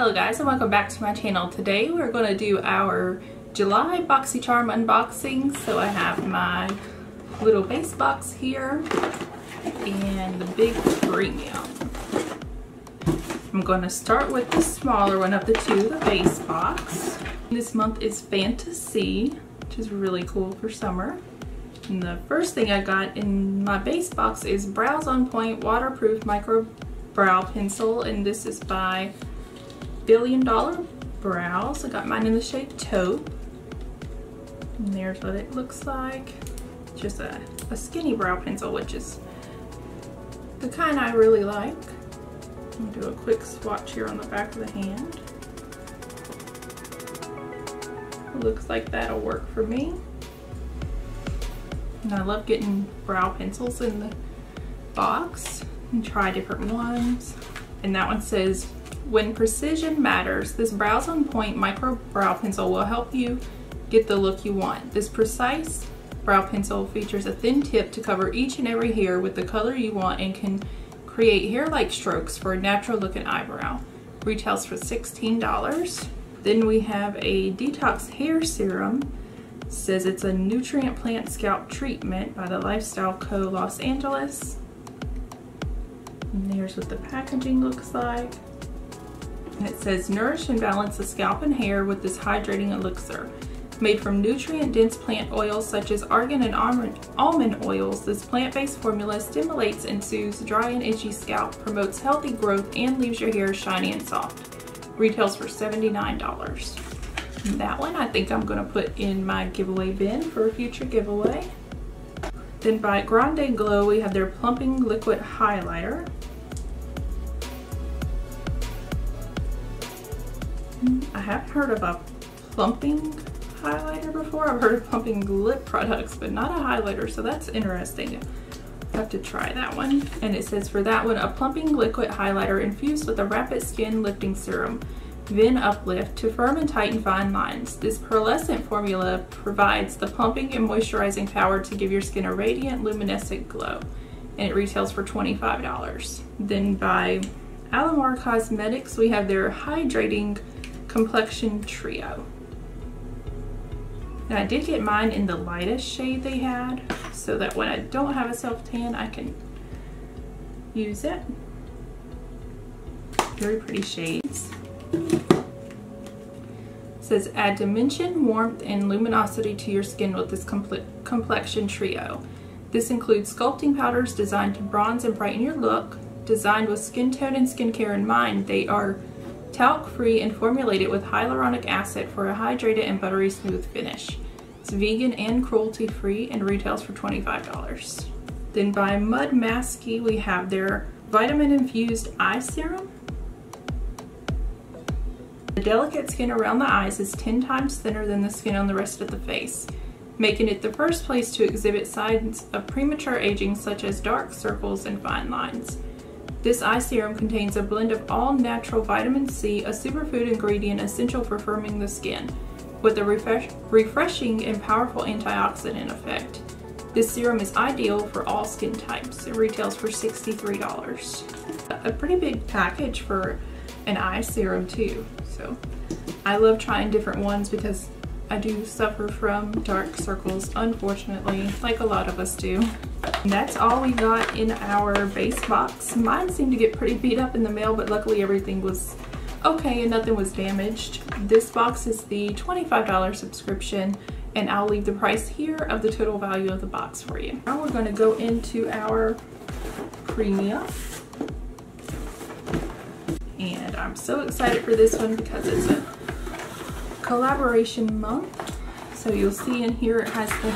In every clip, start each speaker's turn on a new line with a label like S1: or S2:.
S1: Hello guys and welcome back to my channel. Today we're going to do our July Boxycharm unboxing. So I have my little base box here and the big premium. I'm going to start with the smaller one of the two, the base box. This month is Fantasy, which is really cool for summer. And the first thing I got in my base box is Brows On Point Waterproof Micro Brow Pencil, and this is by $1 Billion Brows. I got mine in the shade Taupe. And there's what it looks like. Just a skinny brow pencil, which is the kind I really like. I'm gonna do a quick swatch here on the back of the hand. It looks like that'll work for me. And I love getting brow pencils in the box and try different ones. And that one says, when precision matters, this Brows On Point micro brow pencil will help you get the look you want. This precise brow pencil features a thin tip to cover each and every hair with the color you want and can create hair-like strokes for a natural looking eyebrow. Retails for $16. Then we have a detox hair serum. It says it's a nutrient plant scalp treatment by the Lifestyle Co. Los Angeles. And there's what the packaging looks like. And it says, nourish and balance the scalp and hair with this hydrating elixir. Made from nutrient-dense plant oils such as argan and almond oils, this plant-based formula stimulates and soothes dry and itchy scalp, promotes healthy growth, and leaves your hair shiny and soft. Retails for $79. And that one I think I'm going to put in my giveaway bin for a future giveaway. Then by Grande Glow, we have their Plumping Liquid Highlighter. I haven't heard of a plumping highlighter before. I've heard of plumping lip products, but not a highlighter, so that's interesting. I have to try that one. And it says for that one, a plumping liquid highlighter infused with a rapid skin lifting serum, Then Uplift, to firm and tighten fine lines. This pearlescent formula provides the plumping and moisturizing power to give your skin a radiant, luminescent glow. And it retails for $25. Then by Alamar Cosmetics, we have their Hydrating Complexion Trio. Now I did get mine in the lightest shade they had, so that when I don't have a self-tan, I can use it. Very pretty shades. It says, add dimension, warmth, and luminosity to your skin with this complexion trio. This includes sculpting powders designed to bronze and brighten your look. Designed with skin tone and skincare in mind, they are talc-free and formulated with hyaluronic acid for a hydrated and buttery smooth finish. It's vegan and cruelty-free and retails for $25. Then by Mud Masky, we have their vitamin-infused eye serum. The delicate skin around the eyes is 10 times thinner than the skin on the rest of the face, making it the first place to exhibit signs of premature aging such as dark circles and fine lines. This eye serum contains a blend of all natural vitamin C, a superfood ingredient essential for firming the skin, with a refreshing and powerful antioxidant effect. This serum is ideal for all skin types. It retails for $63. A pretty big package for an eye serum too. So I love trying different ones because I do suffer from dark circles, unfortunately, like a lot of us do. And that's all we got in our base box. Mine seemed to get pretty beat up in the mail, but luckily everything was okay and nothing was damaged. This box is the $25 subscription, and I'll leave the price here of the total value of the box for you. Now we're going to go into our premium. And I'm so excited for this one because it's a collaboration month. So you'll see in here it has the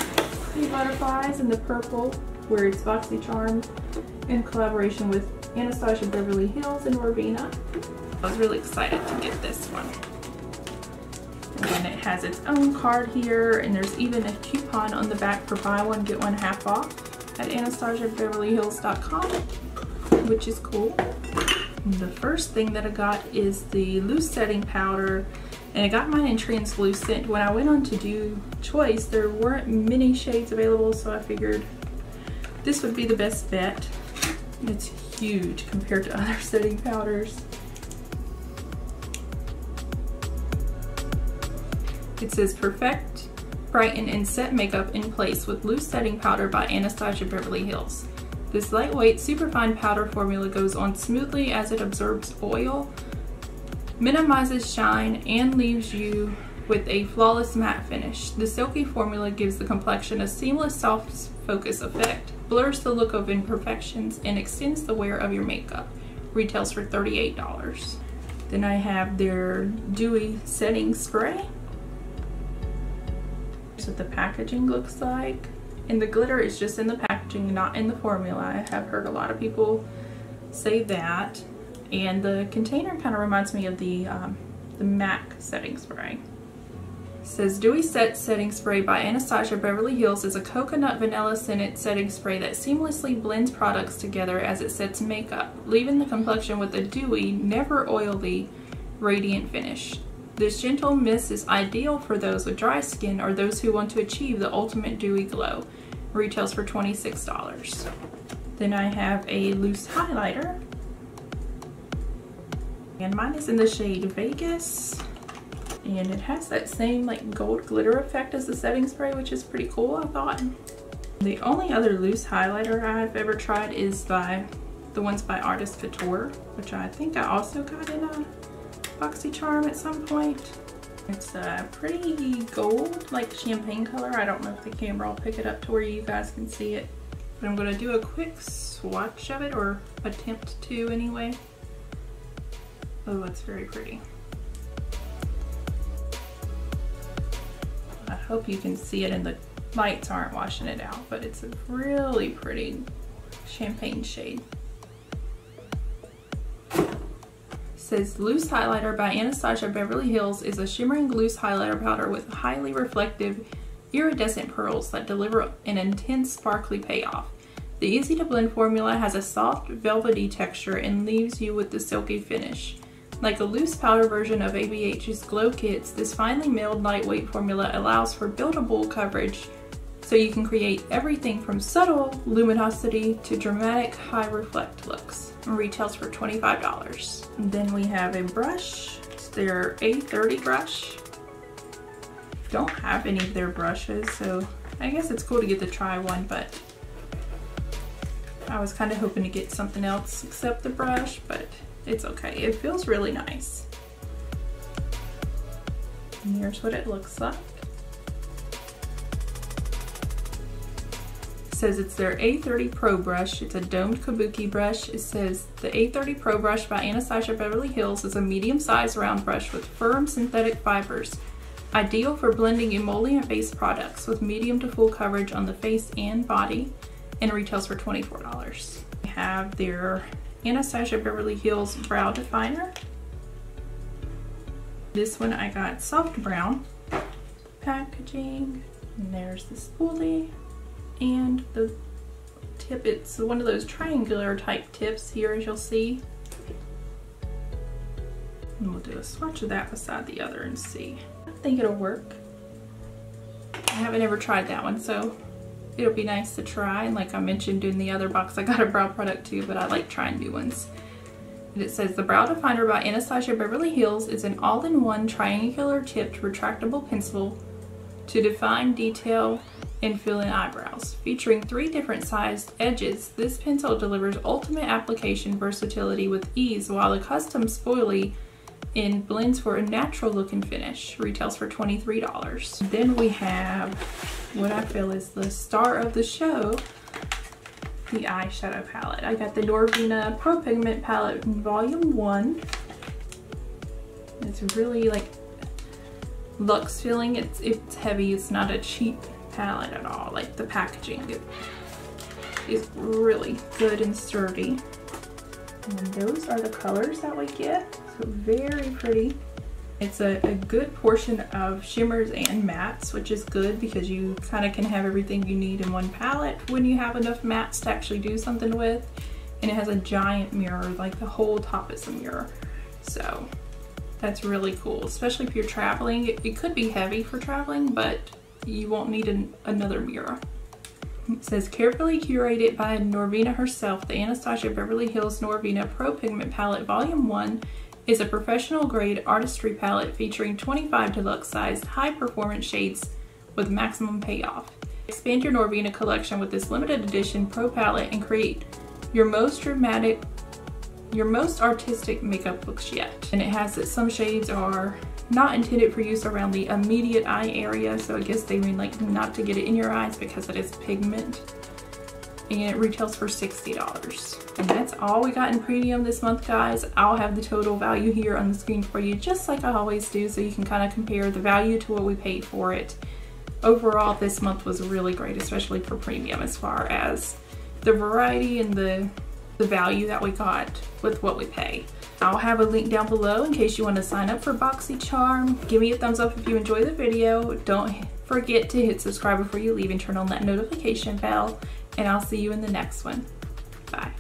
S1: pretty butterflies and the purple, where it's Boxycharm in collaboration with Anastasia Beverly Hills and Orvina. I was really excited to get this one. And then it has its own card here, and there's even a coupon on the back for buy one get one half off at AnastasiaBeverlyHills.com, which is cool. And the first thing that I got is the loose setting powder, and I got mine in translucent. When I went on to do choice, there weren't many shades available, so I figured this would be the best bet. It's huge compared to other setting powders. It says perfect, brighten, and set makeup in place with loose setting powder by Anastasia Beverly Hills. This lightweight, superfine powder formula goes on smoothly as it absorbs oil, minimizes shine, and leaves you with a flawless matte finish. The silky formula gives the complexion a seamless soft focus effect, blurs the look of imperfections, and extends the wear of your makeup. Retails for $38. Then I have their dewy setting spray. Here's what the packaging looks like. And the glitter is just in the packaging, not in the formula. I have heard a lot of people say that. And the container kind of reminds me of the MAC setting spray. It says Dewy Set Setting Spray by Anastasia Beverly Hills is a coconut vanilla scented setting spray that seamlessly blends products together as it sets makeup, leaving the complexion with a dewy, never oily, radiant finish. This gentle mist is ideal for those with dry skin or those who want to achieve the ultimate dewy glow. Retails for $26. Then I have a loose highlighter. And mine is in the shade Vegas. And it has that same like gold glitter effect as the setting spray, which is pretty cool, I thought. The only other loose highlighter I've ever tried is the ones by Artist Couture, which I think I also got in a Boxycharm at some point. It's a pretty gold, like champagne color. I don't know if the camera will pick it up to where you guys can see it, but I'm gonna do a quick swatch of it, or attempt to anyway. Oh, it's very pretty. I hope you can see it and the lights aren't washing it out, but it's a really pretty champagne shade. It says Loose Highlighter by Anastasia Beverly Hills is a shimmering loose highlighter powder with highly reflective iridescent pearls that deliver an intense sparkly payoff. The easy to blend formula has a soft velvety texture and leaves you with the silky finish. Like a loose powder version of ABH's Glow Kits, this finely milled lightweight formula allows for buildable coverage, so you can create everything from subtle luminosity to dramatic high reflect looks. It retails for $25. And then we have a brush. It's their A30 brush. Don't have any of their brushes, so I guess it's cool to get to try one, but I was kind of hoping to get something else except the brush, but it's okay. It feels really nice. And here's what it looks like. It says it's their A30 Pro brush. It's a domed kabuki brush. It says the A30 Pro brush by Anastasia Beverly Hills is a medium-sized round brush with firm synthetic fibers, ideal for blending emollient-based products with medium to full coverage on the face and body, and retails for $24. We have their Anastasia Beverly Hills Brow Definer. This one I got soft brown packaging, and there's the spoolie and the tip. It's one of those triangular type tips here, as you'll see. And we'll do a swatch of that beside the other and see. I think it'll work. I haven't ever tried that one, so it'll be nice to try. And like I mentioned in the other box, I got a brow product too, but I like trying new ones. And it says the Brow Definer by Anastasia Beverly Hills is an all-in-one triangular tipped retractable pencil to define, detail, and fill in eyebrows. Featuring 3 different sized edges, this pencil delivers ultimate application versatility with ease, while a custom spoolie and blends for a natural look and finish. Retails for $23. Then we have what I feel is the star of the show, the eyeshadow palette. I got the Norvina Pro Pigment Palette in Volume 1. It's really like luxe feeling. It's heavy. It's not a cheap palette at all. Like the packaging is really good and sturdy. And those are the colors that we get. So very pretty. It's a good portion of shimmers and mattes, which is good because you kind of can have everything you need in one palette when you have enough mattes to actually do something with. And it has a giant mirror, like the whole top is a mirror. So that's really cool, especially if you're traveling. It could be heavy for traveling, but you won't need another mirror. It says carefully curated by Norvina herself, the Anastasia Beverly Hills Norvina Pro Pigment Palette Volume 1 is a professional grade artistry palette featuring 25 deluxe size high performance shades with maximum payoff. Expand your Norvina collection with this limited edition pro palette and create your most artistic makeup looks yet. And it has that some shades are not intended for use around the immediate eye area, so I guess they mean like not to get it in your eyes because it is pigment. And it retails for $60. And that's all we got in premium this month, guys. I'll have the total value here on the screen for you, just like I always do, so you can kind of compare the value to what we paid for it. Overall, this month was really great, especially for premium, as far as the variety and the value that we got with what we pay. I'll have a link down below in case you want to sign up for Boxycharm. Give me a thumbs up if you enjoy the video. Don't forget to hit subscribe before you leave and turn on that notification bell. And I'll see you in the next one. Bye.